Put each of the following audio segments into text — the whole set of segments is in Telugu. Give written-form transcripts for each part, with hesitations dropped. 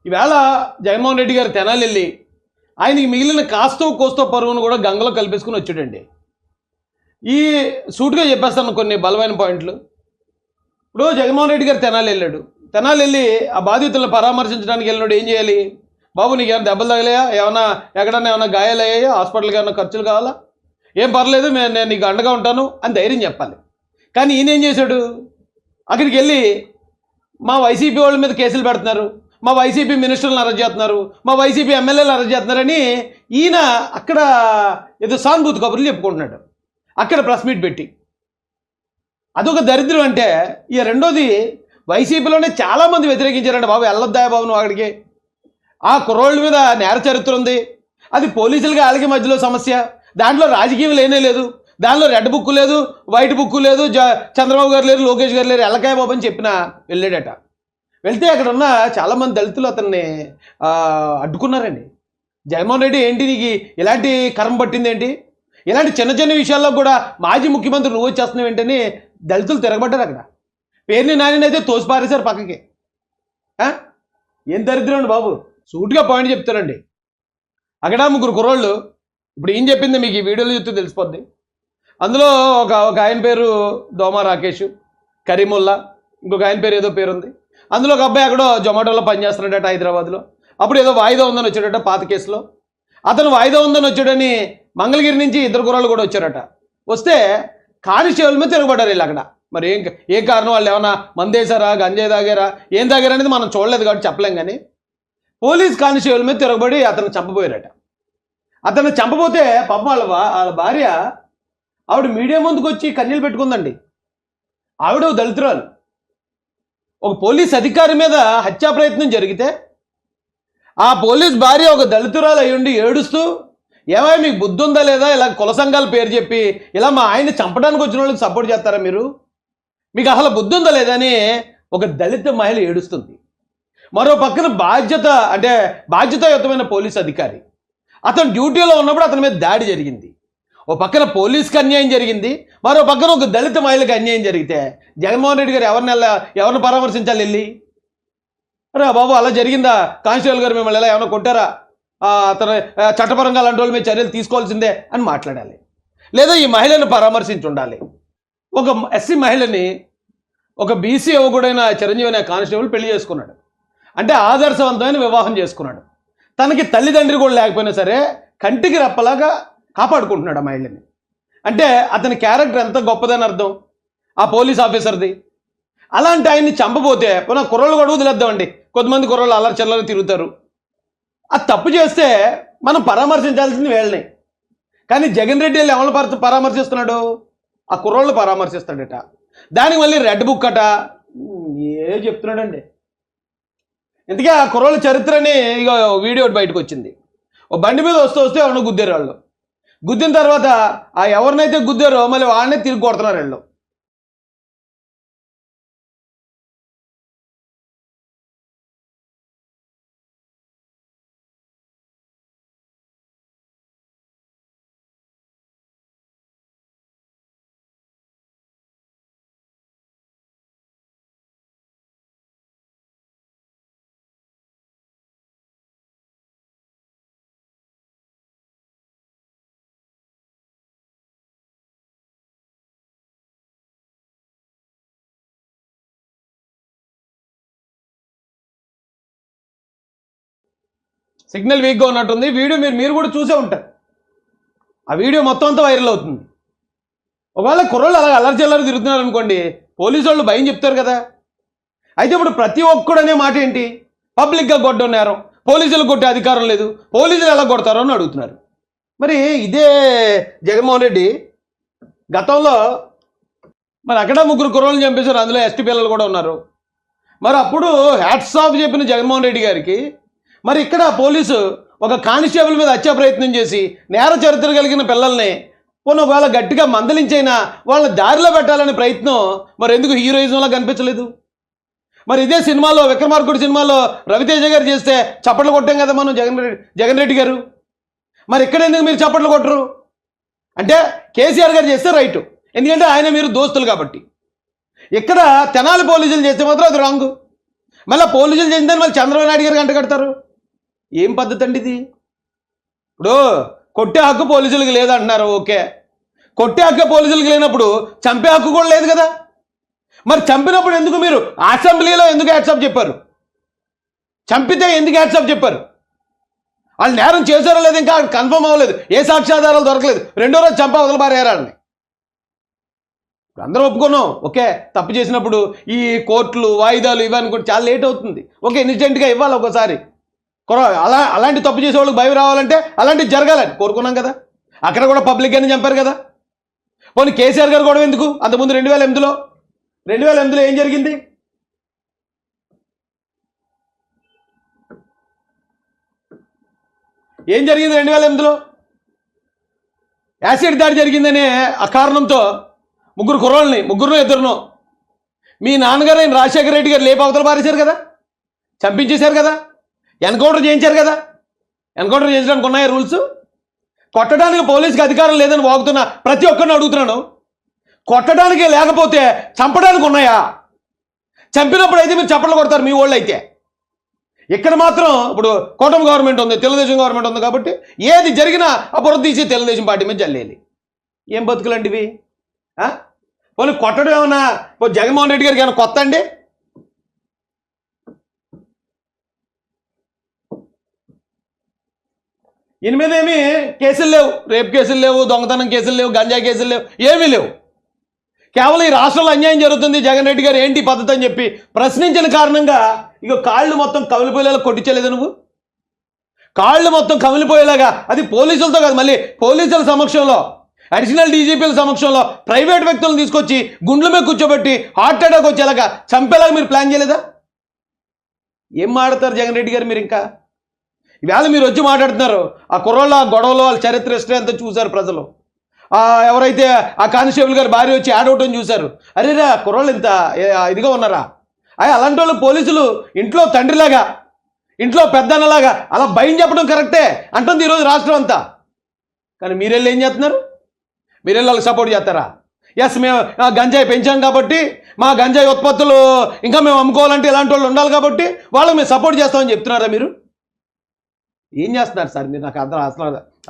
ఈవేళ జగన్మోహన్ రెడ్డి గారు తెనాలి వెళ్ళి ఆయనకి మిగిలిన కాస్తో కోస్తో పరువును కూడా గంగలో కలిపేసుకుని వచ్చాడండి. ఈ సూటుగా చెప్పేస్తాను కొన్ని బలమైన పాయింట్లు. ఇప్పుడు జగన్మోహన్ రెడ్డి గారు తెనాలి వెళ్ళాడు. తెనాలి వెళ్ళి ఆ బాధితులను పరామర్శించడానికి వెళ్ళినాడు. ఏం చేయాలి? బాబు నీకు ఏమైనా దెబ్బలు తగిలాయా? ఎక్కడన్నా ఏమైనా గాయాలయ్యాయా? హాస్పిటల్కి ఏమైనా ఖర్చులు కావాలా? ఏం పర్లేదు, నేను నీకు అండగా ఉంటాను అని ధైర్యం చెప్పాలి. కానీ ఈయన ఏం చేశాడు? అక్కడికి వెళ్ళి మా వైసీపీ వాళ్ళ మీద కేసులు పెడుతున్నారు, మా వైసీపీ మినిస్టర్లను అరెస్ట్ చేస్తున్నారు, మా వైసీపీ ఎమ్మెల్యేలు అరెస్ట్ చేస్తున్నారని ఈయన అక్కడ ఏదో సానుభూతి కబుర్లు చెప్పుకుంటున్నాడు అక్కడ ప్రెస్ మీట్ పెట్టి. అదొక దరిద్రం. అంటే ఇక రెండోది, వైసీపీలోనే చాలామంది వ్యతిరేకించారంట. బాబు వెళ్ళొద్దాయా బాబు నువ్వు అక్కడికి, ఆ కుర్రోళ్ళ మీద నేర చరిత్ర ఉంది, అది పోలీసులకి వాళ్ళకి మధ్యలో సమస్య, దాంట్లో రాజకీయం లేనే లేదు, దానిలో రెడ్ బుక్ లేదు, వైట్ బుక్ లేదు, చంద్రబాబు గారు లేరు, లోకేష్ గారు లేరు, ఎల్లకాయ బాబు అని చెప్పిన వెళ్ళాడట. వెళ్తే అక్కడ ఉన్న చాలామంది దళితులు అతన్ని అడ్డుకున్నారండి. జగన్మోహన్ రెడ్డి ఏంటి నీకు ఇలాంటి కర్మ పట్టింది ఏంటి, ఇలాంటి చిన్న చిన్న విషయాల్లో కూడా మాజీ ముఖ్యమంత్రి నువ్వు వచ్చేస్తున్నావు ఏంటని దళితులు తిరగబడ్డారు. అక్కడ పేరుని నాని అయితే తోసిపారేశారు పక్కకి. ఏం దరిద్రం అండి బాబు. సూటిగా పాయింట్ చెప్తానండి. అక్కడ ముగ్గురు కుర్రోళ్ళు, ఇప్పుడు ఏం చెప్పింది మీకు ఈ వీడియోలో చూస్తే తెలిసిపోద్ది. అందులో ఒక ఆయన పేరు దోమా రాకేష్, కరీముల్లా, ఇంకొక ఆయన పేరు ఏదో పేరుంది. అందులో ఒక అబ్బాయి అక్కడో జొమాటోలో పనిచేస్తున్నాడట హైదరాబాద్లో. అప్పుడు ఏదో వాయిదా ఉందని వచ్చాడట పాత కేసులో. అతను వాయిదా ఉందని వచ్చాడని మంగళగిరి నుంచి ఇద్దరు కుర్రాళ్ళు కూడా వచ్చారట. వస్తే కానిస్టేబుల్ మీద తిరగబడ్డారు వీళ్ళు అక్కడ. మరి ఏం కారణం, వాళ్ళు ఏమన్నా మందేశారా, గంజాయి తాగారా, ఏం తాగారా అనేది మనం చూడలేదు కాబట్టి చెప్పలేం. కానీ పోలీస్ కానిస్టేబుల్ మీద తిరగబడి అతను చంపబోయారట. అతను చంపబోతే పాపం వాళ్ళ భార్య ఆవిడ మీడియా ముందుకు వచ్చి కన్నీళ్ళు పెట్టుకుందండి. ఆవిడ దళితురాలు. ఒక పోలీస్ అధికారి మీద హత్యా ప్రయత్నం జరిగితే ఆ పోలీస్ భార్య ఒక దళితురాలు అయ్యుండి ఏడుస్తూ, ఏమైనా మీకు బుద్ధి ఉందా లేదా, ఇలా కుల సంఘాల పేరు చెప్పి ఇలా మా ఆయన్ని చంపడానికి వచ్చిన వాళ్ళకి సపోర్ట్ చేస్తారా మీరు, మీకు అసలు బుద్ధి ఉందా లేదా అని ఒక దళిత మహిళ ఏడుస్తుంది. మరో పక్కన బాధ్యతాయుతమైన పోలీస్ అధికారి, అతను డ్యూటీలో ఉన్నప్పుడు అతని మీద దాడి జరిగింది. ఓ పక్కన పోలీస్కి అన్యాయం జరిగింది, మరో పక్కన ఒక దళిత మహిళకి అన్యాయం జరిగితే జగన్మోహన్ రెడ్డి గారు ఎవరిని పరామర్శించాలి వెళ్ళి? అరే బాబు అలా జరిగిందా, కానిస్టేబుల్ గారు మిమ్మల్ని ఎలా ఏమైనా కొట్టారా, అతను చట్టపరంగా అలాంటి వాళ్ళ మీద చర్యలు తీసుకోవాల్సిందే అని మాట్లాడాలి. లేదా ఈ మహిళను పరామర్శించి ఉండాలి. ఒక ఎస్సీ మహిళని ఒక బీసీ యువకుడైన చిరంజీవి అనే కానిస్టేబుల్ పెళ్లి చేసుకున్నాడు. అంటే ఆదర్శవంతమైన వివాహం చేసుకున్నాడు. తనకి తల్లిదండ్రి కూడా లేకపోయినా సరే కంటికి రెప్పలాగా కాపాడుకుంటున్నాడు ఆ మహిళని. అంటే అతని క్యారెక్టర్ ఎంత గొప్పదని అర్థం ఆ పోలీస్ ఆఫీసర్ది. అలాంటి ఆయన్ని చంపబోతే పునః కుర్రలు కూడా వదిలేద్దామండి, కొంతమంది కుర్రలు అల్లరి చిల్లర తిరుగుతారు. అది తప్పు చేస్తే మనం పరామర్శించాల్సింది వీళ్ళని. కానీ జగన్ రెడ్డి వెళ్ళి ఎవరిని పరామర్శిస్తున్నాడు? ఆ కుర్రోళ్ళు పరామర్శిస్తాడట. దానికి మళ్ళీ రెడ్ బుక్ అట, చెప్తున్నాడండి. ఇంతకీ ఆ కుర్రోళ్ళ చరిత్రని ఇక వీడియో బయటకు వచ్చింది. ఓ బండి మీద వస్తే ఎవరినో గుద్దారు వాళ్ళు. గుద్దిన తర్వాత ఆ ఎవరినైతే గుద్దారో మళ్ళీ వాళ్ళనే తిరిగి కొడుతున్నారు వీళ్ళు. సిగ్నల్ వీక్గా ఉన్నట్టుంది. వీడియో మీరు కూడా చూసే ఉంటారు. ఆ వీడియో మొత్తం అంతా వైరల్ అవుతుంది. ఒకవేళ కుర్రోళ్ళు అలా అల్లరి చిల్లర తిరుగుతున్నారు అనుకోండి, పోలీసు వాళ్ళు భయం చెప్తారు కదా. అయితే ఇప్పుడు ప్రతి ఒక్కడు అనే మాట ఏంటి, పబ్లిక్గా కొట్టడం నేరం, పోలీసులు కొట్టే అధికారం లేదు, పోలీసులు ఎలా కొడతారో అని అడుగుతున్నారు. మరి ఇదే జగన్మోహన్ రెడ్డి గతంలో మరి అక్కడ ముగ్గురు కుర్రోళ్ళని చంపేశారు, అందులో ఎస్టీ పిల్లలు కూడా ఉన్నారు. మరి అప్పుడు హ్యాట్స్ ఆఫ్ చెప్పిన జగన్మోహన్ రెడ్డి గారికి మరి ఇక్కడ పోలీసు ఒక కానిస్టేబుల్ మీద హత్యా ప్రయత్నం చేసి నేర చరిత్ర కలిగిన పిల్లల్ని ఒకవేళ గట్టిగా మందలించైనా వాళ్ళని దారిలో పెట్టాలనే ప్రయత్నం మరి ఎందుకు హీరోయిజంలో కనిపించలేదు? మరి ఇదే సినిమాలో విక్రమార్కుడు సినిమాలో రవితేజ గారు చేస్తే చప్పట్లు కొట్టాం కదా మనం జగన్ రెడ్డి గారు. మరి ఇక్కడ ఎందుకు మీరు చప్పట్లు కొట్టరు? అంటే కేసీఆర్ గారు చేస్తే రైటు, ఎందుకంటే ఆయన మీరు దోస్తులు కాబట్టి. ఇక్కడ తెనాలి పోలీసులు చేస్తే మాత్రం అది రాంగు. మళ్ళీ పోలీసులు చేసిందని మళ్ళీ చంద్రబాబు నాయుడు గారికి అంటగడతారు. ఏం పద్ధతి అండి ఇది? ఇప్పుడు కొట్టే హక్కు పోలీసులకు లేదంటున్నారు, ఓకే. కొట్టే హక్కు పోలీసులకు లేనప్పుడు చంపే హక్కు కూడా లేదు కదా. మరి చంపినప్పుడు ఎందుకు మీరు అసెంబ్లీలో ఎందుకు హ్యాట్సాప్ చెప్పారు? చంపితే ఎందుకు హ్యాట్సాప్ చెప్పారు? వాళ్ళు నేరం చేశారో లేదు ఇంకా కన్ఫర్మ్ అవ్వలేదు, ఏ సాక్ష్యాధారాలు దొరకలేదు. రెండో రోజు చంప అవతల పారేయాలని అందరూ ఒప్పుకున్నాం, ఓకే. తప్పు చేసినప్పుడు ఈ కోర్టులు వాయిదాలు ఇవన్నీ కూడా చాలా లేట్ అవుతుంది, ఓకే. ఇన్సిడెంట్గా ఇవ్వాలి ఒకసారి. అలాంటి తప్పు చేసే వాళ్ళకి భయం రావాలంటే అలాంటివి జరగాలని కోరుకున్నాం కదా. అక్కడ కూడా పబ్లిక్గానే చంపారు కదా. పోనీ కేసీఆర్ గారు కూడా ఎందుకు? అంతకుముందు 2008లో ఏం జరిగింది? ఏం జరిగింది 2008లో? యాసిడ్ దాడి జరిగిందనే ఆ కారణంతో ముగ్గురు ఇద్దరును మీ నాన్నగారు అయిన రాజశేఖర రెడ్డి గారు లేపి అవతల పారేశారు కదా, చంపించేశారు కదా, ఎన్కౌంటర్ చేయించారు కదా. ఎన్కౌంటర్ చేయించడానికి ఉన్నాయా రూల్స్? కొట్టడానికి పోలీసుకి అధికారం లేదని వాగుతున్నా ప్రతి ఒక్కరిని అడుగుతున్నాను. కొట్టడానికి లేకపోతే చంపడానికి ఉన్నాయా? చంపినప్పుడు అయితే మీరు చప్పట్లు కొడతారు మీ వాళ్ళు అయితే. ఇక్కడ మాత్రం ఇప్పుడు కూటమి గవర్నమెంట్ ఉంది, తెలుగుదేశం గవర్నమెంట్ ఉంది కాబట్టి ఏది జరిగినా ఆ బుర్ర తీసి తెలుగుదేశం పార్టీ మీద జల్లేయాలి. ఏం బతుకులంటివి? పోనీ కొట్టడం ఏమన్నా జగన్మోహన్ రెడ్డి గారికి ఏమైనా కొత్త అండి? ఈయన మీద ఏమీ కేసులు లేవు, రేప్ కేసులు లేవు, దొంగతనం కేసులు లేవు, గంజాయి కేసులు లేవు, ఏమీ లేవు. కేవలం ఈ రాష్ట్రంలో అన్యాయం జరుగుతుంది, జగన్ రెడ్డి గారు ఏంటి పద్ధతి అని చెప్పి ప్రశ్నించిన కారణంగా ఇక కాళ్ళు మొత్తం కమిలిపోయేలాగా కొట్టించలేదు నువ్వు. కాళ్ళు మొత్తం కమిలిపోయేలాగా, అది పోలీసులతో కాదు, మళ్ళీ పోలీసుల సమక్షంలో, అడిషనల్ డీజీపీల సమక్షంలో ప్రైవేట్ వ్యక్తులను తీసుకొచ్చి గుండ్ల మీద కూర్చోబెట్టి హార్ట్ అటాక్ వచ్చేలాగా చంపేలాగా మీరు ప్లాన్ చేయలేదా? ఏం మాట్లాడతారు జగన్ రెడ్డి గారు మీరు? ఇంకా ఈవేళ మీరు వచ్చి మాట్లాడుతున్నారు. ఆ కుర్రోళ్ళ గొడవలో వాళ్ళ చరిత్ర హిస్టరీ అంతా చూశారు ప్రజలు. ఎవరైతే ఆ కానిస్టేబుల్ గారు భార్య వచ్చి ఆడవటం చూశారు. అరేరా కుర్రోళ్ళు ఇంత ఇదిగా ఉన్నారా? అలాంటి వాళ్ళు పోలీసులు ఇంట్లో తండ్రిలాగా, ఇంట్లో పెద్దన్నలాగా అలా భయం చెప్పడం కరెక్టే అంటుంది ఈరోజు రాష్ట్రం అంతా. కానీ మీరెళ్ళి ఏం చేస్తున్నారు? మీరెళ్ళి వాళ్ళకి సపోర్ట్ చేస్తారా? ఎస్, మేము గంజాయి పెంచాం కాబట్టి, మా గంజాయి ఉత్పత్తులు ఇంకా మేము అమ్ముకోవాలంటే ఇలాంటి వాళ్ళు ఉండాలి కాబట్టి వాళ్ళకి మేము సపోర్ట్ చేస్తామని చెప్తున్నారా మీరు? ఏం చేస్తున్నారు సార్ మీరు? నాకు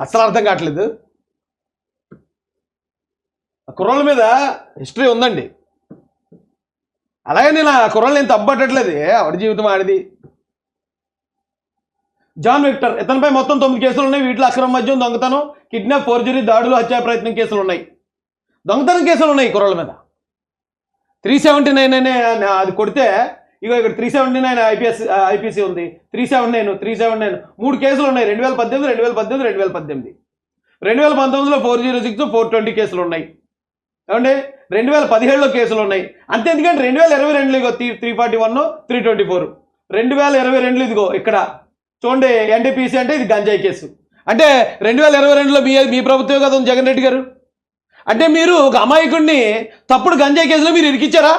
అసలు అర్థం కావట్లేదు. కుర్రోళ్ళ మీద హిస్టరీ ఉందండి. అలాగే నేను ఆ కుర్రోళ్ళు నేను తప్పట్టట్లేదు, ఆవిడ జీవితం ఆడిది. జాన్ విక్టర్ ఇతనిపై మొత్తం 9 కేసులు ఉన్నాయి. వీటిలో అక్రమ మద్యం, దొంగతనం, కిడ్నాప్, ఫోర్జరీ, దాడులు, హత్యా ప్రయత్నం కేసులు ఉన్నాయి. దొంగతనం కేసులు ఉన్నాయి కుర్రోళ్ళ మీద. 379 అనే అది కొడితే ఇక ఇక్కడ 379 ఐపీసీ ఉంది, 379 3 కేసులు ఉన్నాయి. 2018, 2019లో 406, 420 కేసులు ఉన్నాయి. ఏమండి 2017లో కేసులు ఉన్నాయి. అంతే. ఎందుకంటే 2022లో ఇగో 341, 324, 2022లో ఇదిగో ఇక్కడ చూడండి ఎన్డీపీసీ అంటే ఇది గంజాయి కేసు. అంటే 2022లో మీ ప్రభుత్వం కదా జగన్ రెడ్డి గారు. అంటే మీరు ఒక అమాయకుడిని తప్పుడు గంజాయి కేసులో మీరు ఇరికిచ్చారా?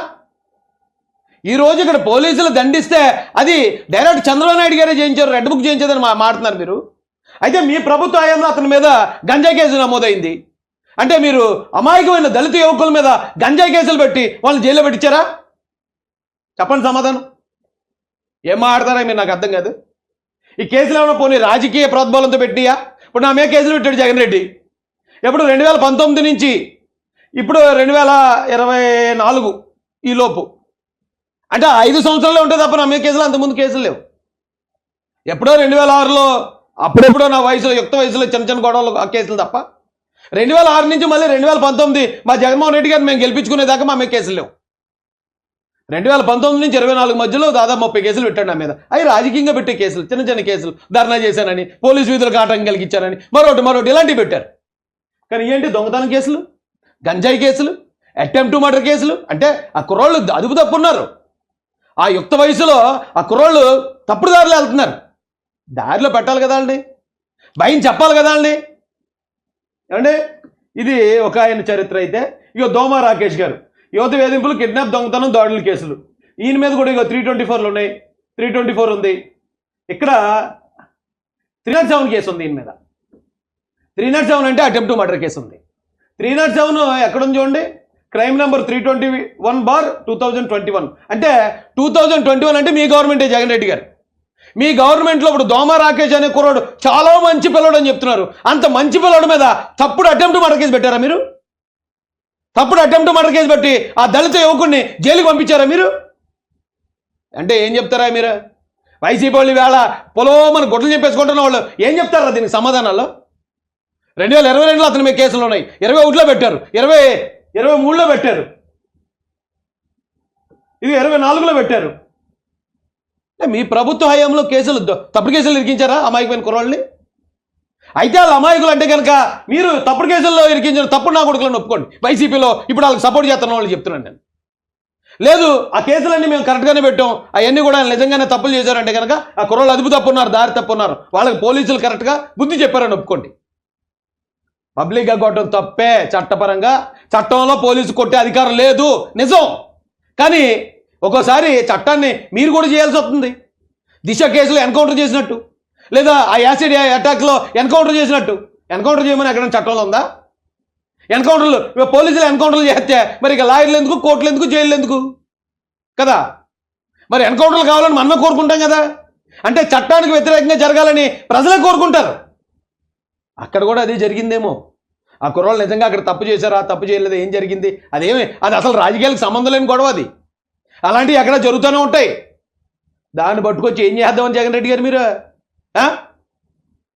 ఈరోజు ఇక్కడ పోలీసులు దండిస్తే అది డైరెక్ట్ చంద్రబాబు నాయుడు గారే చేయించారు, రెడ్ బుక్ చేయించేదని మాట్లాడుతున్నారు మీరు. అయితే మీ ప్రభుత్వ హయాంలో అతని మీద గంజాయి కేసు నమోదైంది. అంటే మీరు అమాయకమైన దళిత యువకుల మీద గంజాయి కేసులు పెట్టి వాళ్ళని జైల్లో పెట్టించారా? చెప్పండి సమాధానం. ఏం మాట్లాడతారా మీరు? నాకు అర్థం కాదు. ఈ కేసులు ఏమైనా పోనీ రాజకీయ ప్రోద్బలంతో పెట్టియా? ఇప్పుడు నా మీద కేసులు పెట్టాడు జగన్ రెడ్డి. ఎప్పుడు 2019 నుంచి ఇప్పుడు 2024 ఈ లోపు, అంటే 5 సంవత్సరాలే ఉంటుంది తప్ప నా మీద కేసులు, అంతకుముందు కేసులు లేవు. ఎప్పుడో 2006లో అప్పుడెప్పుడో నా వయసులో యుక్త వయసులో చిన్న గొడవలు ఆ కేసులు తప్ప 2006 నుంచి మళ్ళీ 2019 మా జగన్మోహన్ రెడ్డి గారిని మేము గెలిపించుకునేదాకా మా మీద కేసులు లేవు. 2019 నుంచి 24 మధ్యలో దాదాపు 30 కేసులు పెట్టాడు నా మీద. అవి రాజకీయంగా పెట్టే కేసులు, చిన్న కేసులు. ధర్నా చేశానని, పోలీసు విధులకు ఆటంకం కలిగించానని, మరొకటి ఇలాంటివి పెట్టారు. కానీ ఏంటి దొంగతనం కేసులు, గంజాయి కేసులు, అటెంప్ట్ టు మర్డర్ కేసులు. అంటే ఆ కుర్రోళ్ళు అదుపు తప్పున్నారు. ఆ యుక్త వయసులో ఆ కుర్రోళ్ళు తప్పుడు దారిలో వెళ్తున్నారు. దారిలో పెట్టాలి కదా అండి, భయం చెప్పాలి కదా అండి. ఏమండి ఇది ఒక ఆయన చరిత్ర. అయితే ఇక దోమా రాకేష్ గారు యువత వేధింపులు, కిడ్నాప్, దొంగతనం, దాడుల కేసులు. ఈయన మీద కూడా ఇక 324 ఉన్నాయి. 324 ఉంది. ఇక్కడ 307 కేసు ఉంది ఈయన మీద. 307 అంటే అటెంప్ట్ టు మర్డర్ కేసు ఉంది. 307 ఎక్కడుంది చూడండి. Crime number 321/2021. అంటే 2021 అంటే మీ గవర్నమెంటే జగన్ రెడ్డి గారు. మీ గవర్నమెంట్లో ఇప్పుడు దోమ రాకేష్ అనే కుర్రాడు చాలా మంచి పిల్లడు అని చెప్తున్నారు. అంత మంచి పిల్లడి మీద తప్పుడు అటెంప్ట్ మర్డర్ కేసు పెట్టారా మీరు? తప్పుడు అటెంప్ట్ మర్డర్ కేసు పెట్టి ఆ దళిత యువకుడిని జైలుకి పంపించారా మీరు? అంటే ఏం చెప్తారా మీరు? వైసీపీ వాళ్ళు వేళ మన గుడ్లు చెప్పేసుకుంటున్న వాళ్ళు ఏం చెప్తారా దీనికి సమాధానాలు? 2022లో అతని మీద కేసులు ఉన్నాయి, 21లో పెట్టారు, 23లో పెట్టారు, ఇది 24లో పెట్టారు. మీ ప్రభుత్వ హయాంలో కేసులు తప్పుడు కేసులు ఇరికించారా అమాయకమైన కుర్రాళ్ళని? అయితే వాళ్ళు అమాయకులు అంటే కనుక మీరు తప్పుడు కేసుల్లో ఇరికించిన తప్పుడు నా కొడుకులను ఒప్పుకోండి. వైసీపీలో ఇప్పుడు వాళ్ళకి సపోర్ట్ చేస్తున్న వాళ్ళు చెప్తున్నాను నేను. లేదు ఆ కేసులన్నీ మేము కరెక్ట్గానే పెట్టాం, అవన్నీ కూడా నిజంగానే తప్పులు చేశారంటే కనుక ఆ కుర్రాళ్ళు అదుపు తప్పున్నారు, దారి తప్పున్నారు, వాళ్ళకి పోలీసులు కరెక్ట్గా బుద్ధి చెప్పారని ఒప్పుకోండి. పబ్లిక్గా కొట్టడం తప్పే, చట్టపరంగా చట్టంలో పోలీసు కొట్టే అధికారం లేదు నిజం. కానీ ఒక్కోసారి చట్టాన్ని మీరు కూడా చేయాల్సి వస్తుంది. దిశ కేసులో ఎన్కౌంటర్ చేసినట్టు, లేదా ఆ యాసిడ్ అటాక్లో ఎన్కౌంటర్ చేసినట్టు. ఎన్కౌంటర్ చేయమని ఎక్కడ చట్టంలో ఉందా? ఎన్కౌంటర్లు పోలీసులు ఎన్కౌంటర్లు చేస్తే మరి ఇక లాయర్లు ఎందుకు, కోర్టులు ఎందుకు, జైళ్ళు ఎందుకు కదా? మరి ఎన్కౌంటర్లు కావాలని మనమే కోరుకుంటాం కదా. అంటే చట్టానికి వ్యతిరేకంగా జరగాలని ప్రజలే కోరుకుంటారు. అక్కడ కూడా అదే జరిగిందేమో. ఆ కుర్రాళ్ళు నిజంగా అక్కడ తప్పు చేశారా, తప్పు చేయలేదా, ఏం జరిగింది, అది అసలు రాజకీయాలకు సంబంధం లేని గొడవ అది. అలాంటివి ఎక్కడ జరుగుతూనే ఉంటాయి. దాన్ని పట్టుకొచ్చి ఏం చేద్దామని జగన్ రెడ్డి గారు మీరు